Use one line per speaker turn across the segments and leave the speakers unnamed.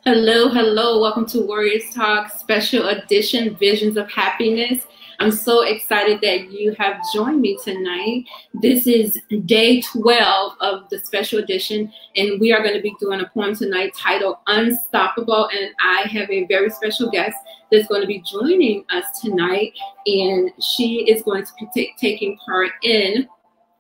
Hello, hello. Welcome to Warriors Talk Special Edition Visions of Happiness. I'm so excited that you have joined me tonight. This is day 12 of the special edition, and we are going to be doing a poem tonight titled Unstoppable. And I have a very special guest that's going to be joining us tonight, and she is going to be taking part in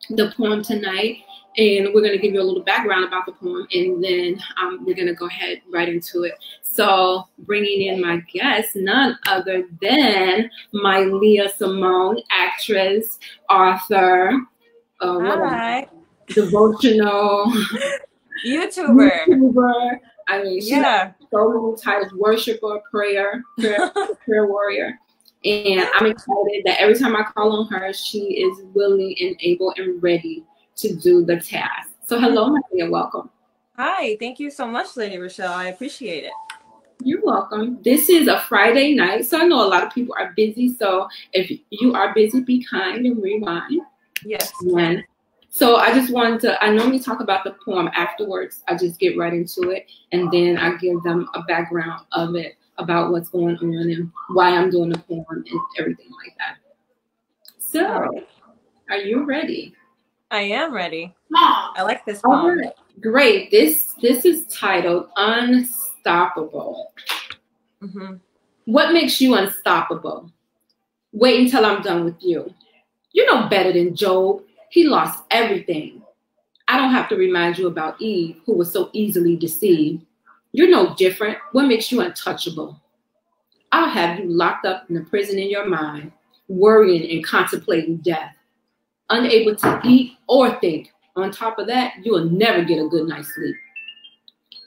the poem tonight. And we're going to give you a little background about the poem, and then we're going to go ahead right into it. So bringing in my guest, none other than my Leah Simone, actress, author, devotional YouTuber. I mean, she's so many titles: worshiper, prayer warrior. And I'm excited that every time I call on her, she is willing and able and ready to do the task. So hello, Maria, welcome.
Hi, thank you so much, Lady Rochelle. I appreciate it.
You're welcome. This is a Friday night, so I know a lot of people are busy. So if you are busy, be kind and rewind.
Yes.
And so I just wanted to, I normally talk about the poem afterwards. I just get right into it, and then I give them a background of it, about what's going on and why I'm doing the poem and everything like that. So, are you ready?
I am ready. I like this poem.
Right. Great. This is titled Unstoppable. What makes you unstoppable? Wait until I'm done with you. You know better than Job. He lost everything. I don't have to remind you about Eve, who was so easily deceived. You're no different. What makes you untouchable? I'll have you locked up in a prison in your mind, worrying and contemplating death, unable to eat or think. On top of that, you will never get a good night's sleep.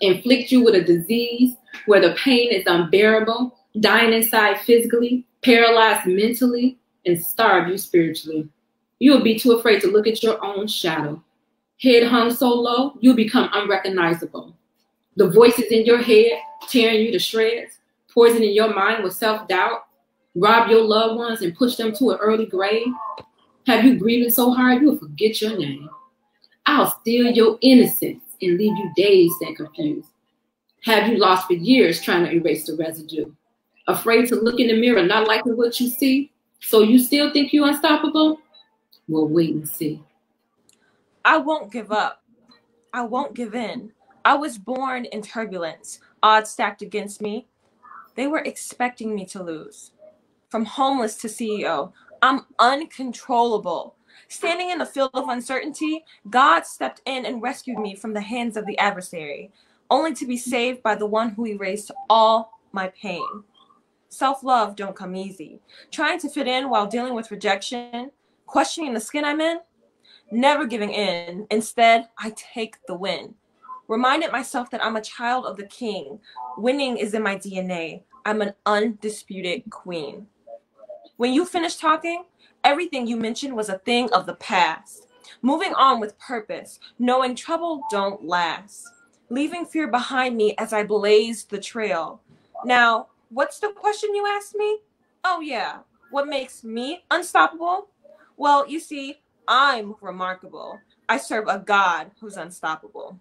Inflict you with a disease where the pain is unbearable, dying inside physically, paralyzed mentally, and starve you spiritually. You will be too afraid to look at your own shadow. Head hung so low, you'll become unrecognizable. The voices in your head tearing you to shreds, poisoning your mind with self-doubt, rob your loved ones and push them to an early grave. Have you grieving so hard you'll forget your name? I'll steal your innocence and leave you dazed and confused. Have you lost for years trying to erase the residue? Afraid to look in the mirror, not liking what you see? So you still think you're unstoppable? Well, wait and see.
I won't give up. I won't give in. I was born in turbulence, odds stacked against me. They were expecting me to lose. From homeless to CEO, I'm uncontrollable. Standing in a field of uncertainty, God stepped in and rescued me from the hands of the adversary, only to be saved by the one who erased all my pain. Self-love don't come easy. Trying to fit in while dealing with rejection, questioning the skin I'm in, never giving in. Instead, I take the win. Reminded myself that I'm a child of the king. Winning is in my DNA. I'm an undisputed queen. When you finished talking, everything you mentioned was a thing of the past. Moving on with purpose, knowing trouble don't last. Leaving fear behind me as I blazed the trail. Now, what's the question you asked me? Oh yeah, what makes me unstoppable? Well, you see, I'm remarkable. I serve a God who's unstoppable.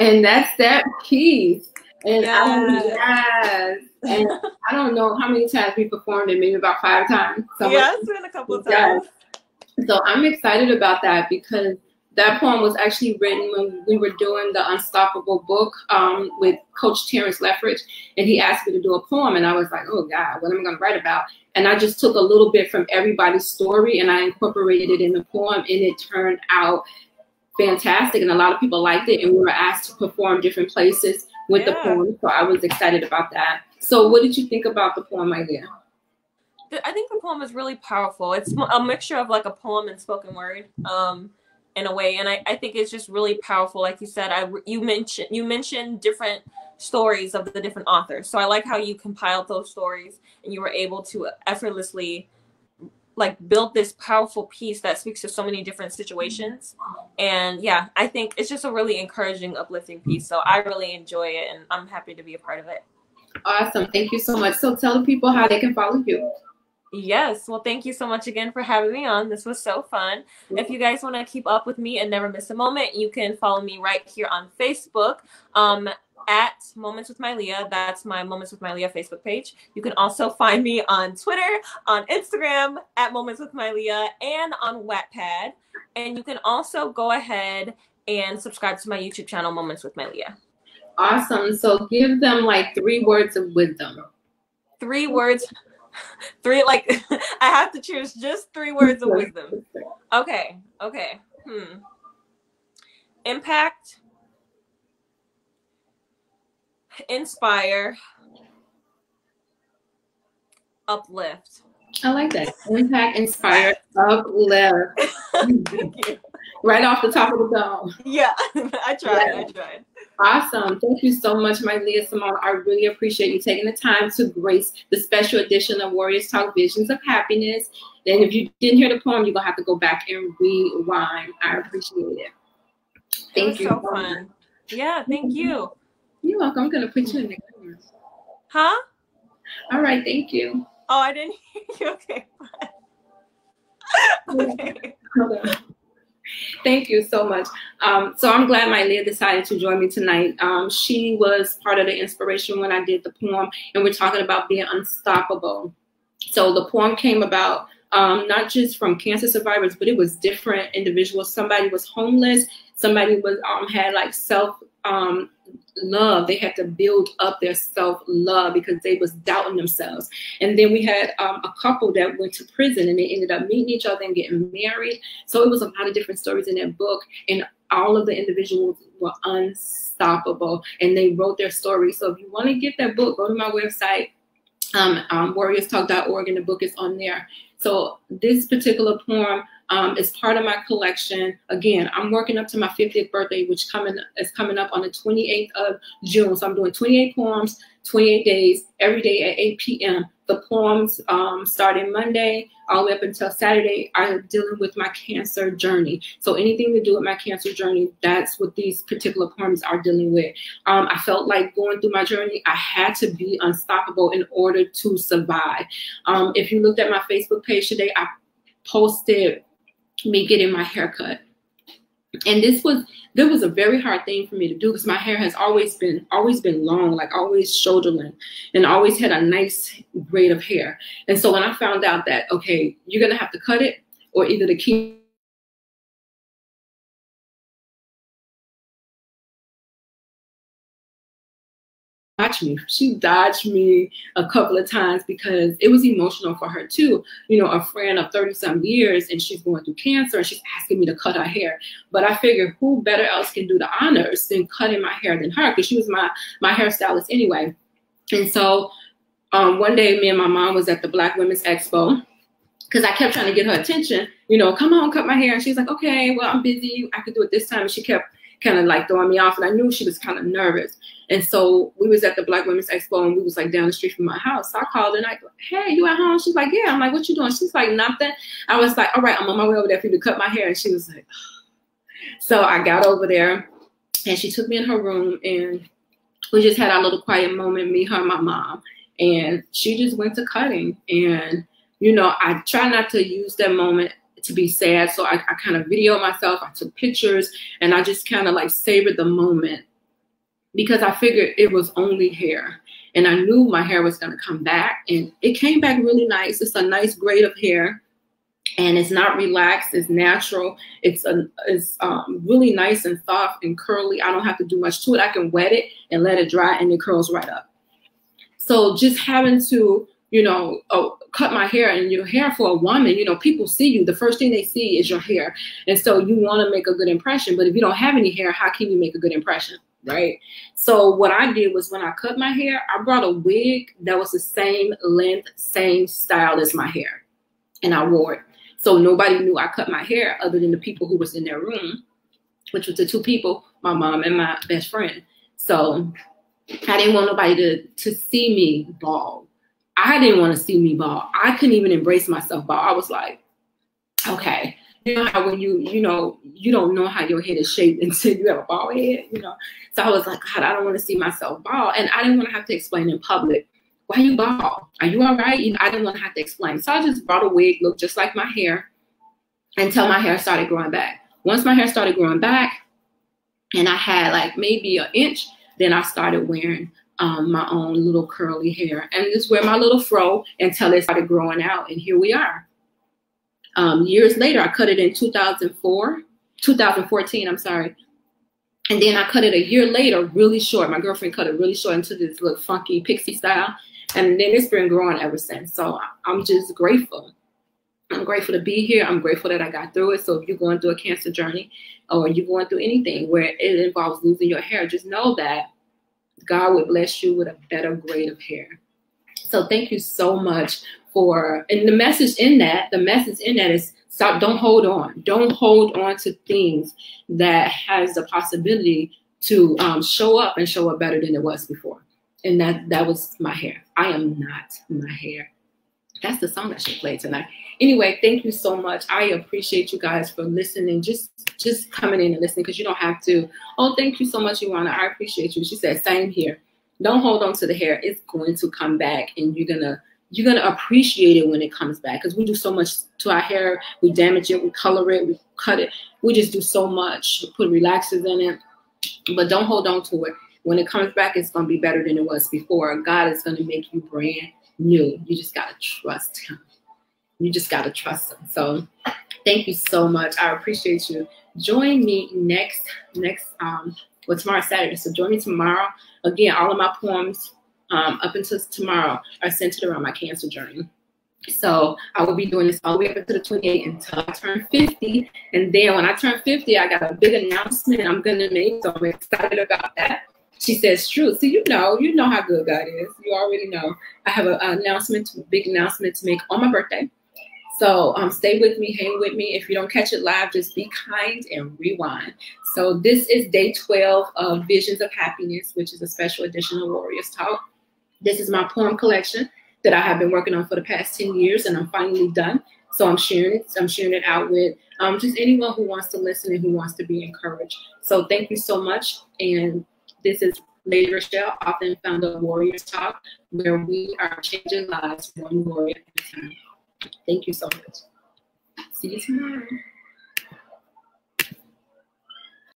And that's that piece. And yes. And I don't know how many times we performed it, maybe about 5 times.
It's been a couple of times.
So I'm excited about that because that poem was actually written when we were doing the Unstoppable book with Coach Terrence Leffridge. And he asked me to do a poem. And I was like, oh God, what am I going to write about? And I just took a little bit from everybody's story and I incorporated it in the poem, and it turned out fantastic, and a lot of people liked it, and we were asked to perform different places with the poem, so I was excited about that. So what did you think about the poem idea?
I think the poem is really powerful. It's a mixture of like a poem and spoken word in a way, and I think it's just really powerful. Like you said, you mentioned different stories of the different authors, so I like how you compiled those stories and you were able to effortlessly like build this powerful piece that speaks to so many different situations. And yeah, I think it's just a really encouraging, uplifting piece. So I really enjoy it and I'm happy to be a part of it.
Awesome. Thank you so much. So tell the people how they can follow you.
Yes. Well, thank you so much again for having me on. This was so fun. If you guys want to keep up with me and never miss a moment, you can follow me right here on Facebook. at Moments with Mylia. That's my Moments with Mylia Facebook page. You can also find me on Twitter, on Instagram at Moments with Mylia, and on Wattpad. And you can also go ahead and subscribe to my YouTube channel, Moments with Mylia.
Awesome. So give them like 3 words of wisdom.
3 words. 3, like, I have to choose just 3 words of wisdom. Okay. Impact, inspire, uplift.
I like that. Impact, inspire, uplift. Right off the top of the dome.
Yeah, I tried.
Awesome. Thank you so much, Mylia Simone. I really appreciate you taking the time to grace the special edition of Warriors Talk Visions of Happiness. And if you didn't hear the poem, you're going to have to go back and rewind. I appreciate it. Thank you.
So fun. Yeah, thank you.
You're welcome. I'm going to put you in the camera.
Huh?
All right. Thank you.
Oh, I didn't hear you. Okay. Okay.
Hold on. Thank you so much. So I'm glad Mylia decided to join me tonight. She was part of the inspiration when I did the poem, and we're talking about being unstoppable. So the poem came about not just from cancer survivors, but it was different individuals. Somebody was homeless. Somebody was had like self-love. They had to build up their self-love because they was doubting themselves. And then we had a couple that went to prison, and they ended up meeting each other and getting married. So it was a lot of different stories in that book, and all of the individuals were unstoppable, and they wrote their story. So if you want to get that book, go to my website, warriorstalk.org, and the book is on there. So this particular poem is part of my collection. Again, I'm working up to my 50th birthday, which is coming up on the 28th of June. So I'm doing 28 poems, 28 days, every day at 8 p.m. The poems starting Monday all the way up until Saturday are dealing with my cancer journey. So anything to do with my cancer journey, that's what these particular poems are dealing with. I felt like going through my journey, I had to be unstoppable in order to survive. If you looked at my Facebook page today, I posted me getting my hair cut. And this was a very hard thing for me to do because my hair has always been long, like always shoulder length, and always had a nice braid of hair. And so when I found out that, okay, you're going to have to cut it, or either to keep she dodged me a couple of times because it was emotional for her too. You know, a friend of 30-some years, and she's going through cancer, and she's asking me to cut her hair. But I figured, who better else can do the honors than cutting my hair than her, because she was my hairstylist anyway. And so one day, me and my mom was at the Black Women's Expo, because I kept trying to get her attention. You know, come on, cut my hair. And she's like, okay, well, I'm busy. I could do it this time. And she kept kind of like throwing me off, and I knew she was kind of nervous. And so we was at the Black Women's Expo, and we was like down the street from my house. So I called her and I go, hey, you at home? She's like, yeah. I'm like, what you doing? She's like, nothing. I was like, all right, I'm on my way over there for you to cut my hair. And she was like, so I got over there, and she took me in her room, and we just had our little quiet moment, me, her, and my mom. And she just went to cutting. And, you know, I try not to use that moment to be sad. So I kind of videoed myself. I took pictures, and I just kind of like savored the moment, because I figured it was only hair, and I knew my hair was going to come back, and it came back really nice. It's a nice grade of hair, and it's not relaxed. It's natural. It's really nice and soft and curly. I don't have to do much to it. I can wet it and let it dry, and it curls right up. So just having to, you know, cut my hair, and your hair for a woman, you know, people see you. The first thing they see is your hair. And so you want to make a good impression. But if you don't have any hair, how can you make a good impression? Right? So what I did was, when I cut my hair, I brought a wig that was the same length, same style as my hair, and I wore it. So nobody knew I cut my hair other than the people who was in their room, which was the 2 people, my mom and my best friend. So I didn't want nobody to see me bald. I didn't want to see me bald. I couldn't even embrace myself bald. I was like, okay. You know how when you don't know how your head is shaped until you have a bald head, you know? So I was like, God, I don't want to see myself bald. And I didn't want to have to explain in public, why you bald? Are you all right? You know, I didn't want to have to explain. So I just brought a wig, looked just like my hair, until my hair started growing back. Once my hair started growing back, and I had like maybe an inch, then I started wearing my own little curly hair and just wear my little fro until it started growing out. And here we are. Years later, I cut it in 2014, I'm sorry. And then I cut it a year later, really short. My girlfriend cut it really short into this little funky pixie style. And then it's been growing ever since. So I'm just grateful. I'm grateful to be here. I'm grateful that I got through it. So if you're going through a cancer journey or you're going through anything where it involves losing your hair, just know that God would bless you with a better grade of hair. So thank you so much for, and the message in that is stop, don't hold on. Don't hold on to things that has the possibility to show up and show up better than it was before. And that was my hair. I am not my hair. That's the song I should play tonight. Anyway, thank you so much. I appreciate you guys for listening, just coming in and listening, because you don't have to. Oh, thank you so much, Ioana. I appreciate you. She said, same here. Don't hold on to the hair. It's going to come back, and you're gonna appreciate it when it comes back, because we do so much to our hair. We damage it, we color it, we cut it. We just do so much. We put relaxers in it, but don't hold on to it. When it comes back, it's going to be better than it was before. God is going to make you brand new. You just got to trust him. You just got to trust him. So thank you so much. I appreciate you. Join me tomorrow's Saturday. So join me tomorrow. Again, all of my poems up until tomorrow are centered around my cancer journey. So I will be doing this all the way up until the 28th until I turn 50. And then when I turn 50, I got a big announcement I'm going to make. So I'm excited about that. She says, true. So you know how good God is. You already know. I have a big announcement to make on my birthday. So stay with me, hang with me. If you don't catch it live, just be kind and rewind. So this is day 12 of Visions of Happiness, which is a special edition of Warriors Talk. This is my poem collection that I have been working on for the past 10 years, and I'm finally done. So I'm sharing it. I'm sharing it out with just anyone who wants to listen and who wants to be encouraged. So thank you so much. And this is Lady Rochelle, author and founder of Warriors Talk, where we are changing lives one warrior at a time. Thank you so much. See you tomorrow.